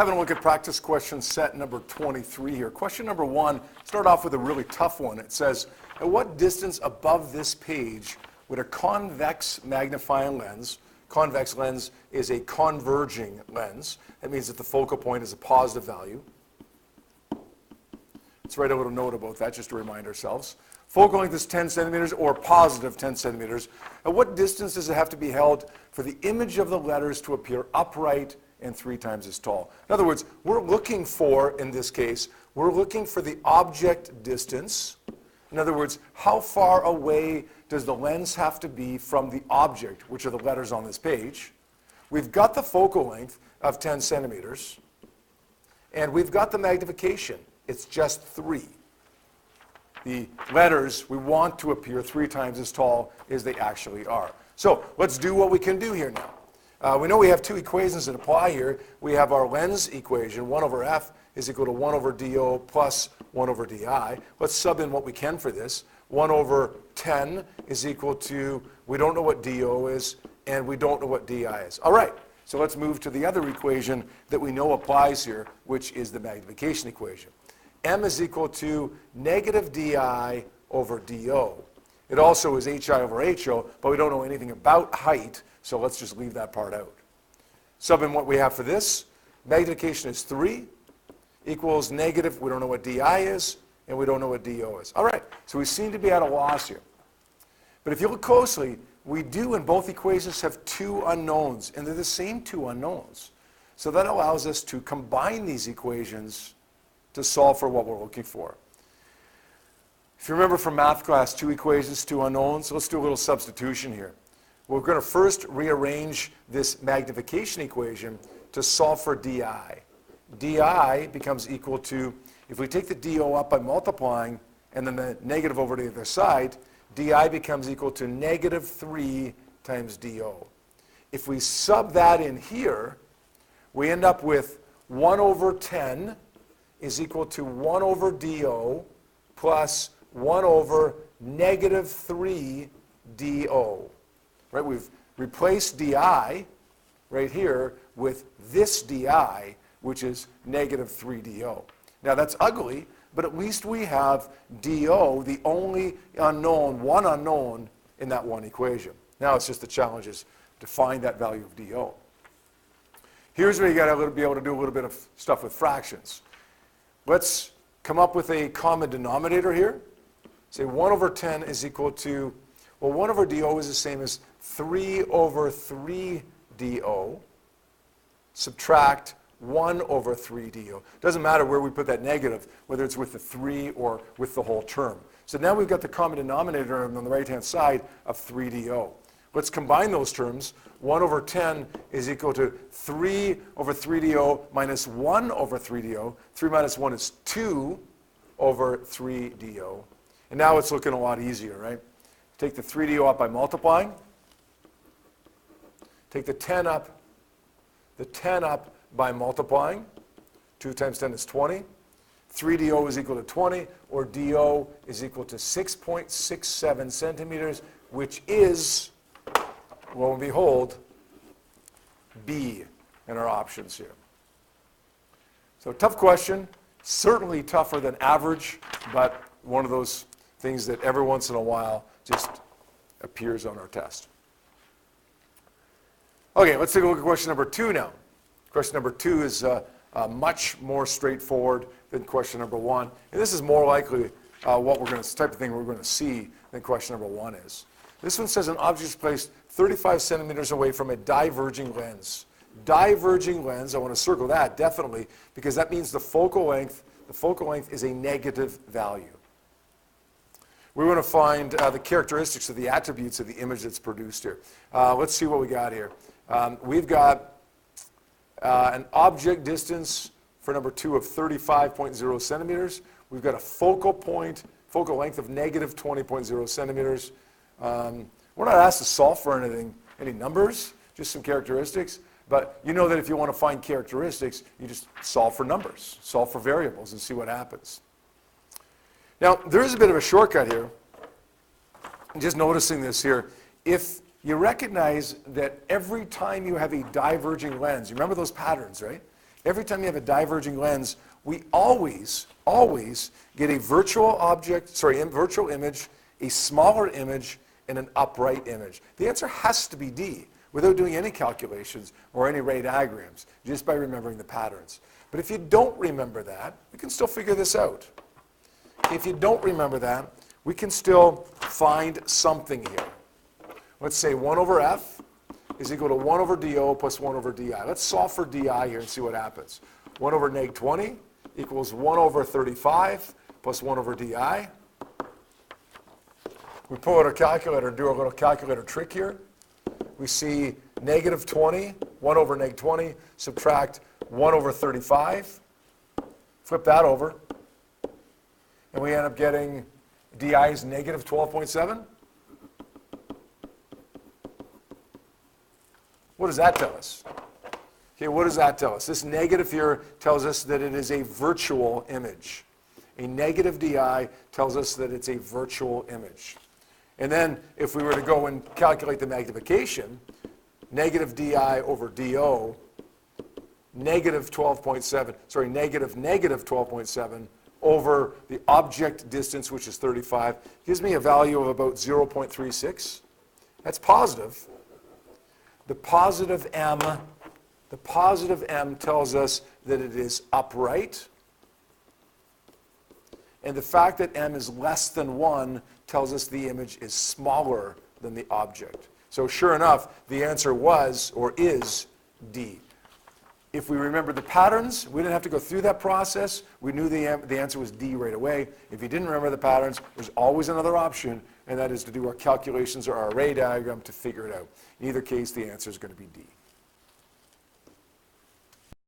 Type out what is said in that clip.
Having a look at practice question set number 23 here. Question number 1, start off with a really tough one. It says, at what distance above this page would a convex magnifying lens, convex lens is a converging lens, that means that the focal point is a positive value. Let's write a little note about that just to remind ourselves. Focal length is 10 centimeters or positive 10 centimeters. At what distance does it have to be held for the image of the letters to appear upright and 3 times as tall? In other words, we're looking for, in this case, we're looking for the object distance. In other words, how far away does the lens have to be from the object, which are the letters on this page? We've got the focal length of 10 centimeters, and we've got the magnification. It's just 3. The letters we want to appear 3 times as tall as they actually are. So let's do what we can do here now. We know we have 2 equations that apply here. We have our lens equation, 1 over f is equal to 1 over do plus 1 over di. Let's sub in what we can for this. 1 over 10 is equal to, we don't know what do is, and we don't know what di is. All right, so let's move to the other equation that we know applies here, which is the magnification equation. M is equal to negative di over do. It also is hi over ho, but we don't know anything about height, so let's just leave that part out. Sub in what we have for this. Magnification is 3 equals negative, we don't know what di is, and we don't know what do is. All right, so we seem to be at a loss here. But if you look closely, we do in both equations have 2 unknowns, and they're the same 2 unknowns. So that allows us to combine these equations to solve for what we're looking for. If you remember from math class, 2 equations, 2 unknowns, so let's do a little substitution here. We're going to first rearrange this magnification equation to solve for di. Di becomes equal to, if we take the do up by multiplying and then the negative over to the other side, di becomes equal to negative 3 times do. If we sub that in here, we end up with 1 over 10 is equal to 1 over do plus 1 over negative 3 do. Right? We've replaced di right here with this di, which is negative 3 do. Now that's ugly, but at least we have do, the only unknown, one unknown in that one equation. Now it's just the challenge is to find that value of do. Here's where you got to be able to do a little bit of stuff with fractions. Let's come up with a common denominator here. Say 1 over 10 is equal to, well, 1 over do is the same as 3 over 3 do. Subtract 1 over 3 do. Doesn't matter where we put that negative, whether it's with the 3 or with the whole term. So now we've got the common denominator on the right-hand side of 3 do. Let's combine those terms. 1 over 10 is equal to 3 over 3 do minus 1 over 3 do. 3 minus 1 is 2 over 3 do. And now it's looking a lot easier, right? Take the 3 do up by multiplying. Take the 10 up by multiplying. 2 times 10 is 20. 3 do is equal to 20, or do is equal to 6.67 centimeters, which is, lo and behold, B in our options here. So tough question, certainly tougher than average, but one of those things that every once in a while just appears on our test. Okay, let's take a look at question number 2 now. Question number 2 is much more straightforward than question number 1. And this is more likely type of thing we're going to see than question number 1 is. This one says an object is placed 35 centimeters away from a diverging lens. Diverging lens, I want to circle that definitely, because that means the focal length is a negative value. We want to find the characteristics of the attributes of the image that's produced here. Let's see what we got here. We've got an object distance for number 2 of 35.0 centimeters. We've got a focal length of negative 20.0 centimeters. We're not asked to solve for any numbers, just some characteristics. But you know that if you want to find characteristics, you just solve for numbers, solve for variables, and see what happens. Now, there is a bit of a shortcut here. Just noticing this here. If you recognize that every time you have a diverging lens, you remember those patterns, right? Every time you have a diverging lens, we always get a virtual image, a smaller image, and an upright image. The answer has to be D, without doing any calculations or any ray diagrams, just by remembering the patterns. But if you don't remember that, we can still figure this out. If you don't remember that, we can still find something here. Let's say 1 over f is equal to 1 over dO plus 1 over di. Let's solve for di here and see what happens. 1 over neg 20 equals 1 over 35 plus 1 over di. We pull out our calculator and do a little calculator trick here. We see negative 20, 1 over neg 20, subtract 1 over 35. Flip that over. And we end up getting di is negative 12.7. What does that tell us? Okay, what does that tell us? This negative here tells us that it is a virtual image. A negative di tells us that it's a virtual image. And then if we were to go and calculate the magnification, negative di over do, negative 12.7 over the object distance, which is 35, gives me a value of about 0.36. That's positive. The positive m tells us that it is upright. And the fact that m is less than 1 tells us the image is smaller than the object. So sure enough, the answer was, or is, D. If we remember the patterns, we didn't have to go through that process. We knew the answer was D right away. If you didn't remember the patterns, there's always another option, and that is to do our calculations or our array diagram to figure it out. In either case, the answer is going to be D.